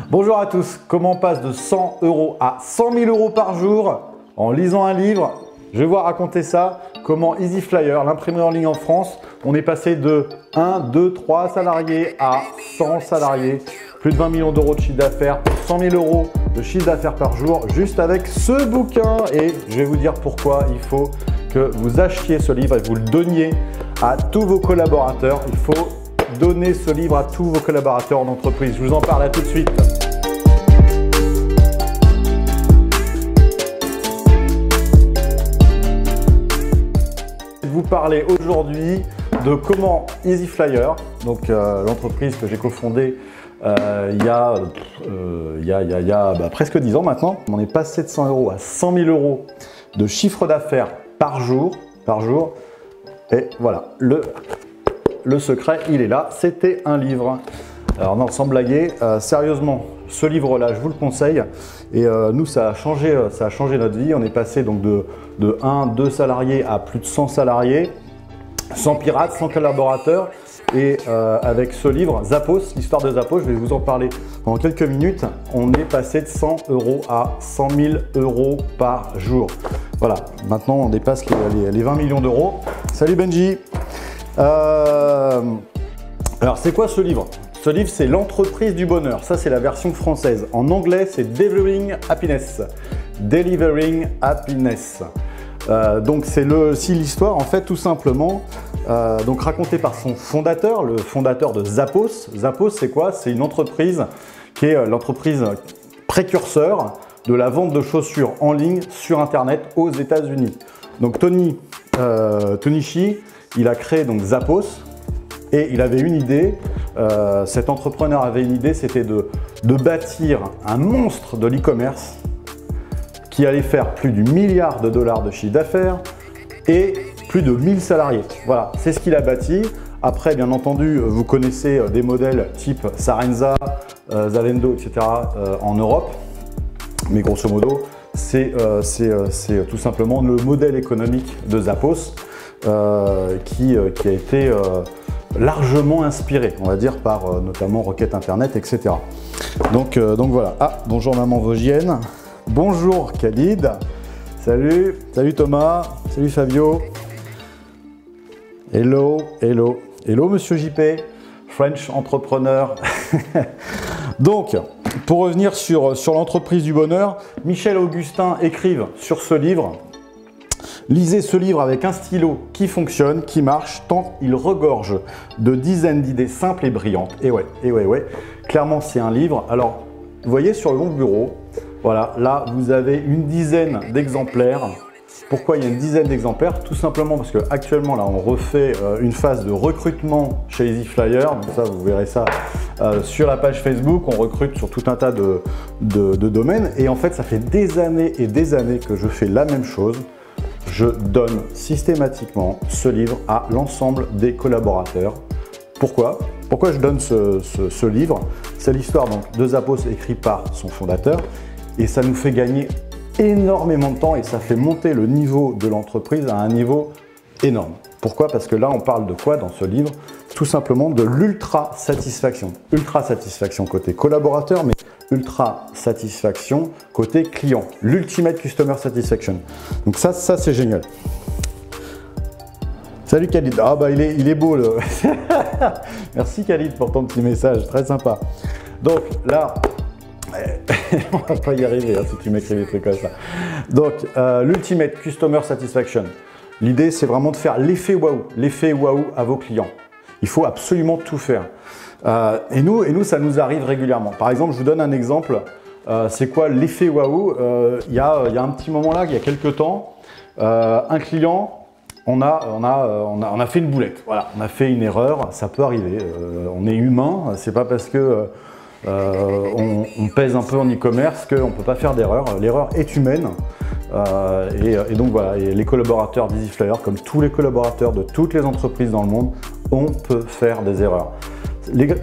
Bonjour à tous, comment on passe de 100 € à 100 000 € par jour en lisant un livre? Je vais vous raconter ça, comment EasyFlyer, l'imprimerie en ligne en France, on est passé de 1, 2, 3 salariés à 100 salariés, plus de 20 millions d'euros de chiffre d'affaires, 100 000 € de chiffre d'affaires par jour, juste avec ce bouquin. Et je vais vous dire pourquoi il faut que vous achetiez ce livre et que vous le donniez à tous vos collaborateurs. Il faut donner ce livre à tous vos collaborateurs en entreprise. Je vous en parle, à tout de suite. Je vais vous parler aujourd'hui de comment EasyFlyer, donc l'entreprise que j'ai cofondée il y a presque 10 ans maintenant, on est passé de 100 € à 100 000 € de chiffre d'affaires par jour. Et voilà, le secret, il est là, c'était un livre. Alors non, sans blaguer, sérieusement, ce livre-là, je vous le conseille. Et nous, ça a changé notre vie. On est passé donc de 1, 2 salariés à plus de 100 salariés, 100 pirates, 100 collaborateurs. Et avec ce livre, Zappos, l'histoire de Zappos, je vais vous en parler pendant quelques minutes. On est passé de 100 € à 100 000 € par jour. Voilà, maintenant on dépasse les 20 millions d'euros. Salut Benji. Alors c'est quoi ce livre? Ce livre, c'est l'entreprise du bonheur. Ça, c'est la version française. En anglais, c'est Delivering Happiness. Delivering Happiness. Donc c'est l'histoire en fait tout simplement donc racontée par son fondateur, le fondateur de Zappos. Zappos, c'est quoi? C'est une entreprise qui est l'entreprise précurseur de la vente de chaussures en ligne sur internet aux États-Unis. Donc Tony Hsieh, il a créé donc Zappos et il avait une idée. Cet entrepreneur avait une idée, c'était de bâtir un monstre de l'e-commerce qui allait faire plus du milliard de dollars de chiffre d'affaires et plus de 1000 salariés. Voilà, c'est ce qu'il a bâti. Après, bien entendu, vous connaissez des modèles type Sarenza, Zalando, etc. En Europe. Mais grosso modo, c'est tout simplement le modèle économique de Zappos qui a été largement inspiré, on va dire, par notamment Rocket Internet, etc. Donc voilà. Ah, bonjour maman Vosgienne. Bonjour Khalid, salut Thomas, salut Fabio, hello monsieur JP, French entrepreneur. Donc, pour revenir sur l'entreprise du bonheur, Michel Augustin écrive sur ce livre. Lisez ce livre avec un stylo qui fonctionne, qui marche, tant il regorge de dizaines d'idées simples et brillantes. Et ouais, clairement c'est un livre. Alors, vous voyez sur le long bureau, voilà, là vous avez une dizaine d'exemplaires. Pourquoi il y a une dizaine d'exemplaires? Tout simplement parce qu'actuellement là on refait une phase de recrutement chez EasyFlyer. Donc ça, vous verrez ça sur la page Facebook. On recrute sur tout un tas de domaines. Et en fait, ça fait des années et des années que je fais la même chose. Je donne systématiquement ce livre à l'ensemble des collaborateurs. Pourquoi je donne ce livre? C'est l'histoire de Zappos écrit par son fondateur et ça nous fait gagner énormément de temps et ça fait monter le niveau de l'entreprise à un niveau énorme. Pourquoi? Parce que là, on parle de quoi dans ce livre? Tout simplement de l'ultra satisfaction. Ultra satisfaction côté collaborateur, mais ultra satisfaction côté client. L'ultimate customer satisfaction. Donc ça c'est génial. Salut Khalid. Ah bah il est beau le. Merci Khalid pour ton petit message, très sympa. Donc là, on va pas y arriver hein, si tu m'écris des trucs comme ça. Donc l'ultimate customer satisfaction. L'idée c'est vraiment de faire l'effet waouh à vos clients. Il faut absolument tout faire. Et nous ça nous arrive régulièrement. Par exemple, je vous donne un exemple. C'est quoi l'effet waouh? Il y a un petit moment là, il y a quelques temps, un client. On a fait une boulette, voilà, on a fait une erreur, ça peut arriver, on est humain, c'est pas parce que on pèse un peu en e-commerce qu'on ne peut pas faire d'erreur, l'erreur est humaine et donc voilà, et les collaborateurs d'EasyFlyer, comme tous les collaborateurs de toutes les entreprises dans le monde, on peut faire des erreurs.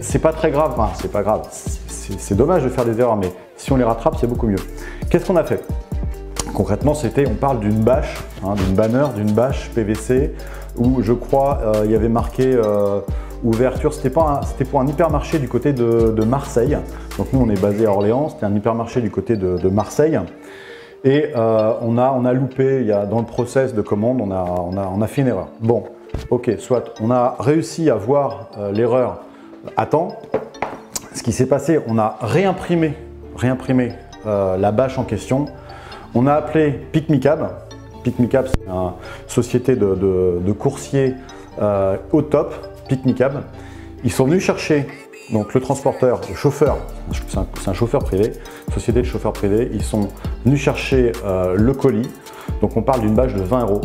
C'est pas très grave, enfin, c'est pas grave, c'est dommage de faire des erreurs, mais si on les rattrape, c'est beaucoup mieux. Qu'est-ce qu'on a fait? Concrètement, on parle d'une bâche, hein, d'une banner, d'une bâche PVC où je crois il y avait marqué ouverture, c'était pour un hypermarché du côté de Marseille. Donc nous on est basé à Orléans, c'était un hypermarché du côté de Marseille. Et on a loupé, dans le process de commande, on a fait une erreur. Bon, ok, soit, on a réussi à voir l'erreur à temps. Ce qui s'est passé, on a réimprimé la bâche en question. On a appelé PicMeCab. PicMeCab, c'est une société de coursiers au top, PicMeCab. Ils sont venus chercher donc, le transporteur, le chauffeur, c'est un chauffeur privé, société de chauffeurs privés. Ils sont venus chercher le colis. Donc on parle d'une bâche de 20 €.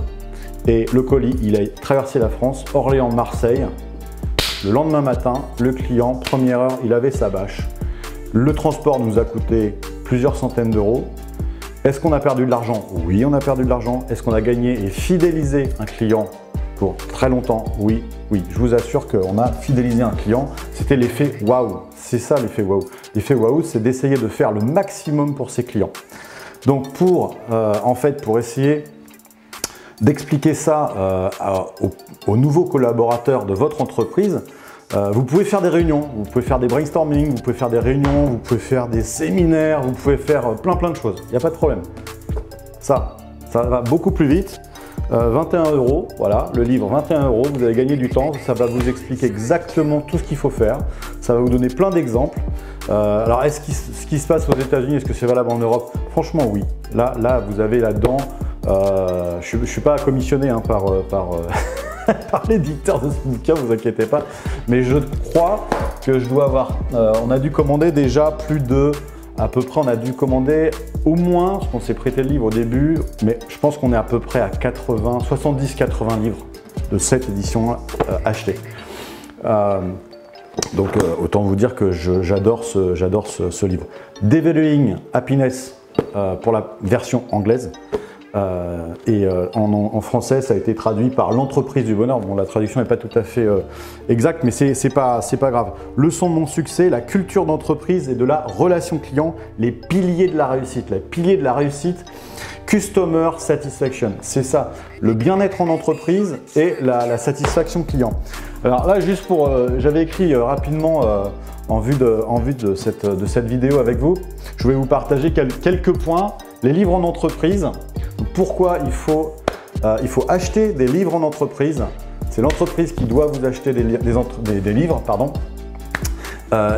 Et le colis, il a traversé la France, Orléans-Marseille. Le lendemain matin, le client, première heure, il avait sa bâche. Le transport nous a coûté plusieurs centaines d'euros. Est-ce qu'on a perdu de l'argent? Oui, on a perdu de l'argent. Est-ce qu'on a gagné et fidélisé un client pour très longtemps? Oui, oui. Je vous assure qu'on a fidélisé un client. C'était l'effet waouh. C'est ça l'effet waouh. L'effet waouh, c'est d'essayer de faire le maximum pour ses clients. Donc pour essayer d'expliquer ça aux nouveaux collaborateurs de votre entreprise, vous pouvez faire des réunions, vous pouvez faire des brainstorming, vous pouvez faire des réunions, vous pouvez faire des séminaires, vous pouvez faire plein de choses. Il n'y a pas de problème. Ça va beaucoup plus vite. 21 €, voilà, le livre 21 €, vous allez gagner du temps, ça va vous expliquer exactement tout ce qu'il faut faire, ça va vous donner plein d'exemples. Alors, ce qui se passe aux États-Unis, est-ce que c'est valable en Europe? Franchement, oui. Là, vous avez là-dedans, je ne suis pas commissionné hein, par l'éditeur de ce bouquin, vous inquiétez pas, mais je crois que je dois avoir, on a dû commander déjà plus de, à peu près, on a dû commander au moins, parce qu'on s'est prêté le livre au début, mais je pense qu'on est à peu près à 70-80 livres de cette édition achetée. Donc autant vous dire que j'adore ce livre. Devaluing Happiness pour la version anglaise. En français, ça a été traduit par l'entreprise du bonheur. Bon, la traduction n'est pas tout à fait exacte, mais c'est pas grave. Leçon de mon succès, la culture d'entreprise et de la relation client, les piliers de la réussite. Les piliers de la réussite, Customer Satisfaction. C'est ça, le bien-être en entreprise et la satisfaction client. Alors là, juste pour, j'avais écrit rapidement en vue de cette vidéo avec vous, je vais vous partager quelques points. Les livres en entreprise. Pourquoi il faut acheter des livres en entreprise? C'est l'entreprise qui doit vous acheter des livres, pardon,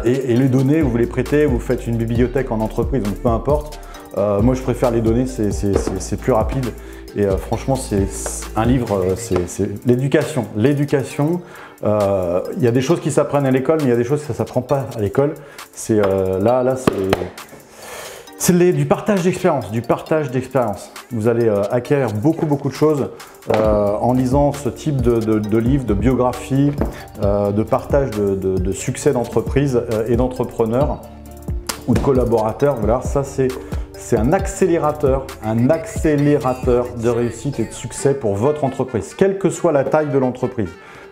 et les donner, vous les prêtez, vous faites une bibliothèque en entreprise, donc peu importe. Moi, je préfère les donner, c'est plus rapide. Et franchement, c'est un livre, c'est l'éducation. L'éducation, il y a des choses qui s'apprennent à l'école, mais il y a des choses que ça ne s'apprend pas à l'école. C'est c'est du partage d'expérience, Vous allez acquérir beaucoup de choses en lisant ce type de livre, de biographie, de partage de succès d'entreprise et d'entrepreneurs ou de collaborateurs. Voilà, ça c'est un accélérateur de réussite et de succès pour votre entreprise, quelle que soit la taille de l'entreprise.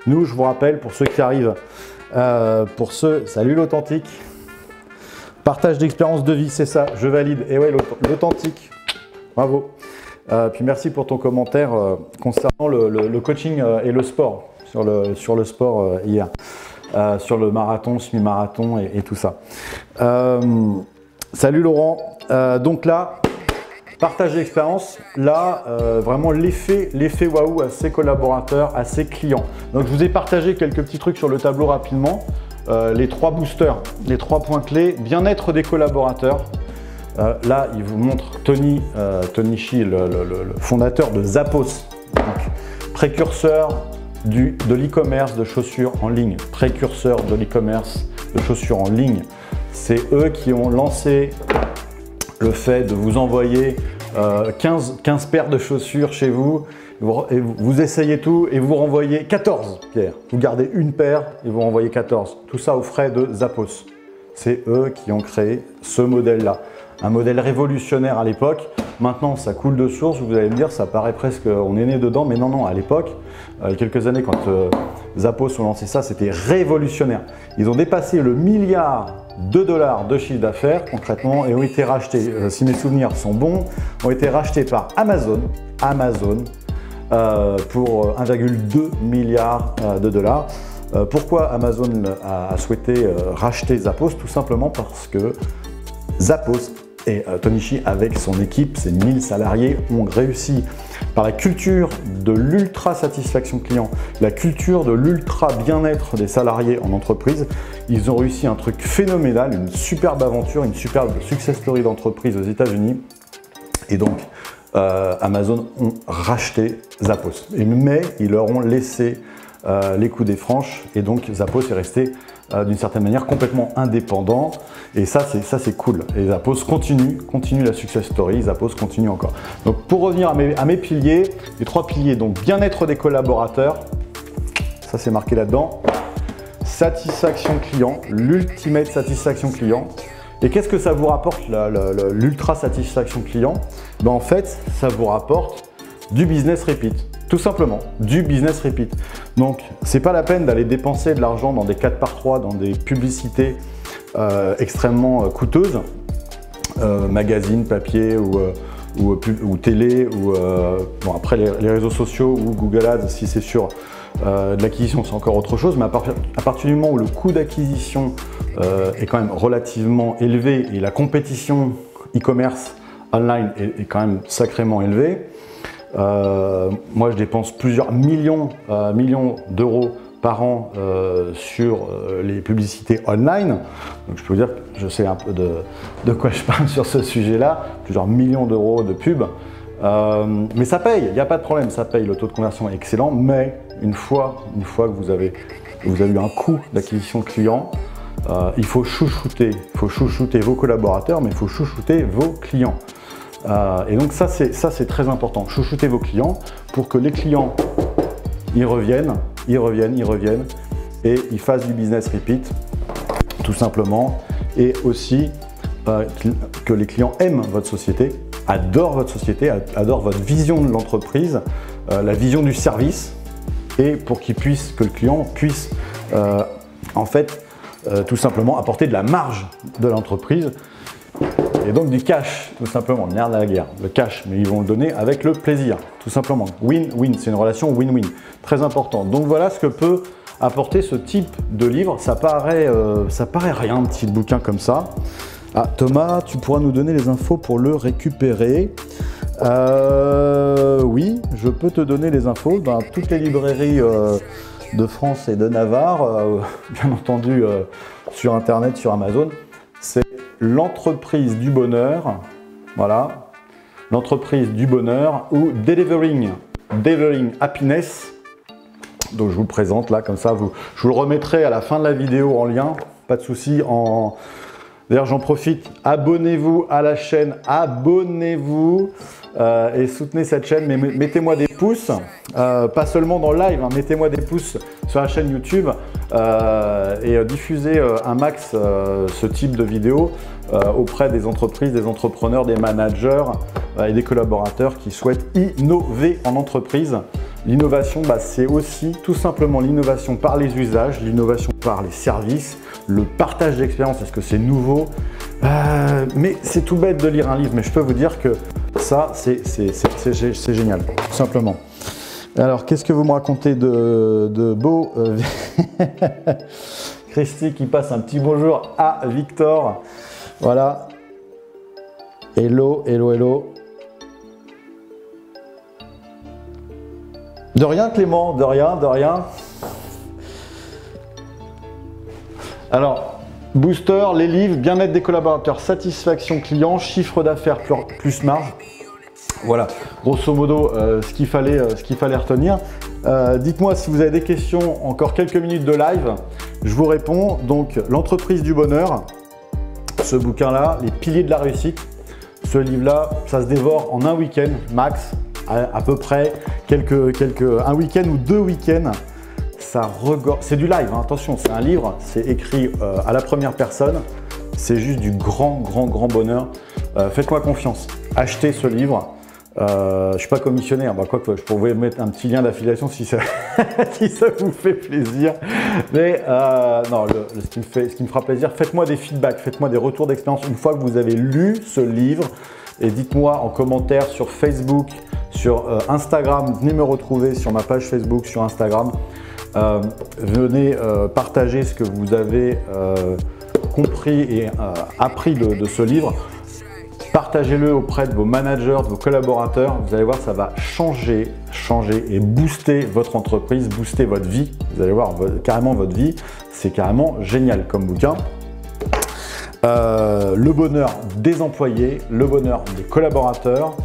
Nous, je vous rappelle, pour ceux qui arrivent, salut l'authentique. Partage d'expérience de vie, c'est ça, je valide. Et ouais, l'authentique, bravo. Puis merci pour ton commentaire concernant le coaching et le sport, sur le sport hier, sur le marathon, semi-marathon et tout ça. Salut Laurent. Donc là, partage d'expérience, là, vraiment l'effet waouh à ses collaborateurs, à ses clients. Donc je vous ai partagé quelques petits trucs sur le tableau rapidement. Les 3 boosters, les 3 points clés, bien-être des collaborateurs. Là, il vous montre Tony Shi, le fondateur de Zappos, donc, précurseur de l'e-commerce de chaussures en ligne. Précurseur de l'e-commerce de chaussures en ligne. C'est eux qui ont lancé le fait de vous envoyer 15 paires de chaussures chez vous. Et vous essayez tout et vous renvoyez 14 pierres. Vous gardez une paire et vous renvoyez 14. Tout ça aux frais de Zappos. C'est eux qui ont créé ce modèle-là. Un modèle révolutionnaire à l'époque. Maintenant, ça coule de source. Vous allez me dire, ça paraît presque, on est né dedans. Mais non, à l'époque, il y a quelques années, quand Zappos ont lancé ça, c'était révolutionnaire. Ils ont dépassé le $1 milliard de chiffre d'affaires concrètement et ont été rachetés, si mes souvenirs sont bons, ont été rachetés par Amazon pour 1,2 milliard de dollars. Pourquoi Amazon a souhaité racheter Zappos? Tout simplement parce que Zappos et Tony Hsieh, avec son équipe, ses 1000 salariés, ont réussi par la culture de l'ultra satisfaction client, la culture de l'ultra bien-être des salariés en entreprise. Ils ont réussi un truc phénoménal, une superbe aventure, une superbe success story d'entreprise aux États-Unis. Et donc, Amazon ont racheté Zappos. Mais ils leur ont laissé les coups des franches, et donc Zappos est resté d'une certaine manière complètement indépendant, et ça c'est cool. Et Zappos continue la success story, Zappos continue encore. Donc pour revenir à mes piliers, les 3 piliers, donc bien-être des collaborateurs, ça c'est marqué là-dedans, satisfaction client, l'ultimate satisfaction client. Et qu'est-ce que ça vous rapporte l'ultra satisfaction client? Ben, en fait, ça vous rapporte du business repeat. Tout simplement, du business repeat. Donc, c'est pas la peine d'aller dépenser de l'argent dans des 4x3, dans des publicités extrêmement coûteuses, magazines, papier ou télé, ou bon, après les réseaux sociaux ou Google Ads, si c'est sur de l'acquisition, c'est encore autre chose. Mais à partir du moment où le coût d'acquisition est quand même relativement élevé et la compétition e-commerce online est quand même sacrément élevée, moi je dépense plusieurs millions d'euros par an sur les publicités online. Donc je peux vous dire que je sais un peu de quoi je parle sur ce sujet-là, plusieurs millions d'euros de pub. Mais ça paye, il n'y a pas de problème, ça paye, le taux de conversion est excellent, mais une fois que vous avez eu un coût d'acquisition client, il faut chouchouter vos collaborateurs, mais il faut chouchouter vos clients. Et donc ça c'est très important, chouchouter vos clients pour que les clients ils reviennent et ils fassent du business repeat tout simplement, et aussi que les clients aiment votre société, adorent votre société, adorent votre vision de l'entreprise, la vision du service, et pour que le client puisse en fait tout simplement apporter de la marge de l'entreprise. Et donc du cash, tout simplement, le nerf de la guerre, le cash, mais ils vont le donner avec le plaisir, tout simplement. Win-win, c'est une relation win-win, très important. Donc voilà ce que peut apporter ce type de livre. Ça paraît rien, un petit bouquin comme ça. Ah, Thomas, tu pourras nous donner les infos pour le récupérer. Oui, je peux te donner les infos. Ben, toutes les librairies de France et de Navarre, bien entendu sur Internet, sur Amazon, c'est l'entreprise du bonheur, voilà, l'entreprise du bonheur, ou Delivering Happiness. Donc je vous le présente là comme ça, je vous le remettrai à la fin de la vidéo en lien, pas de souci. D'ailleurs j'en profite, abonnez-vous à la chaîne, abonnez-vous et soutenez cette chaîne, mais mettez-moi des pouces, pas seulement dans le live, hein, mettez-moi des pouces sur la chaîne YouTube et diffusez un max ce type de vidéos auprès des entreprises, des entrepreneurs, des managers et des collaborateurs qui souhaitent innover en entreprise. L'innovation, c'est aussi tout simplement l'innovation par les usages, l'innovation par les services, le partage d'expérience. Est-ce que c'est nouveau? Mais c'est tout bête de lire un livre, mais je peux vous dire que ça, c'est génial, tout simplement. Alors, qu'est-ce que vous me racontez de beau? Christy qui passe un petit bonjour à Victor. Voilà. Hello, hello, hello. De rien Clément, de rien, de rien. Alors, booster, les livres, bien-être des collaborateurs, satisfaction client, chiffre d'affaires plus marge. Voilà, grosso modo, ce qu'il fallait retenir. Dites-moi si vous avez des questions, encore quelques minutes de live, je vous réponds. Donc, l'entreprise du bonheur, ce bouquin-là, les piliers de la réussite, ce livre-là, ça se dévore en un week-end max, à peu près, un week-end ou 2 week-ends. C'est du live, hein, attention, c'est un livre, c'est écrit à la première personne, c'est juste du grand bonheur. Faites-moi confiance, achetez ce livre. Je ne suis pas commissionnaire, quoique je pourrais vous mettre un petit lien d'affiliation si ça, si ça vous fait plaisir. Mais non, ce qui me fera plaisir, faites-moi des feedbacks, faites-moi des retours d'expérience une fois que vous avez lu ce livre. Et dites-moi en commentaire sur Facebook, sur Instagram, venez me retrouver sur ma page Facebook, sur Instagram. Venez partager ce que vous avez compris et appris de ce livre. Partagez-le auprès de vos managers, de vos collaborateurs. Vous allez voir, ça va changer et booster votre entreprise, booster votre vie. Vous allez voir carrément votre vie. C'est carrément génial comme bouquin. Le bonheur des employés, le bonheur des collaborateurs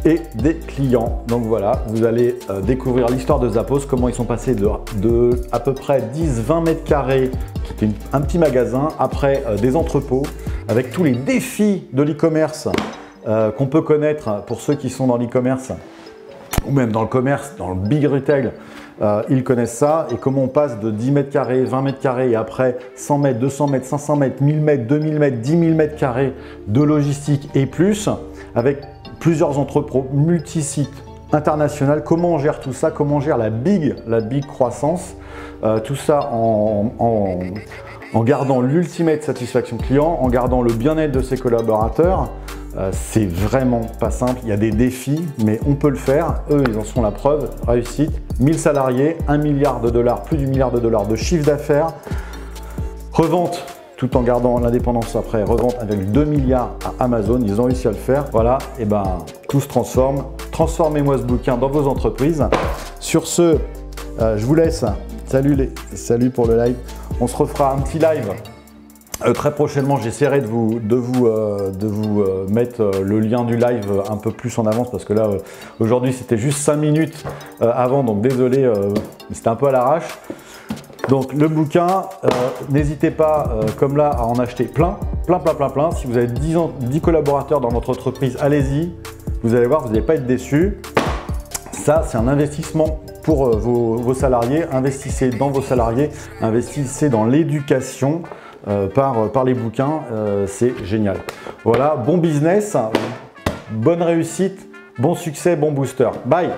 et des clients. Donc voilà, vous allez découvrir l'histoire de Zappos, comment ils sont passés de à peu près 10-20 mètres carrés, qui était un petit magasin, après des entrepôts, avec tous les défis de l'e-commerce qu'on peut connaître pour ceux qui sont dans l'e-commerce, ou même dans le commerce, dans le big retail, ils connaissent ça, et comment on passe de 10 mètres carrés, 20 mètres carrés, et après 100 mètres, 200 mètres, 500 mètres, 1000 mètres, 2000 mètres, 10 000 mètres carrés de logistique et plus, avec plusieurs entrepôts, multi-sites internationaux. Comment on gère tout ça, comment on gère la big croissance, tout ça en gardant l'ultimate satisfaction client, en gardant le bien-être de ses collaborateurs. C'est vraiment pas simple, il y a des défis, mais on peut le faire. Eux, ils en sont la preuve. Réussite, 1000 salariés, 1 milliard de dollars, plus du milliard de dollars de chiffre d'affaires. Revente, tout en gardant l'indépendance après, revente avec 2 milliards à Amazon, ils ont réussi à le faire. Voilà, et ben tout se transforme. Transformez-moi ce bouquin dans vos entreprises. Sur ce, je vous laisse. Salut pour le live. On se refera un petit live. Très prochainement, j'essaierai de vous mettre le lien du live un peu plus en avance, parce que là, aujourd'hui, c'était juste 5 minutes avant, donc désolé, c'était un peu à l'arrache. Donc le bouquin, n'hésitez pas, comme là, à en acheter plein. Si vous avez 10 collaborateurs dans votre entreprise, allez-y. Vous allez voir, vous n'allez pas être déçus. Ça, c'est un investissement pour vos salariés. Investissez dans vos salariés, investissez dans l'éducation. Par les bouquins, c'est génial. Voilà, bon business, bonne réussite, bon succès, bon booster. Bye!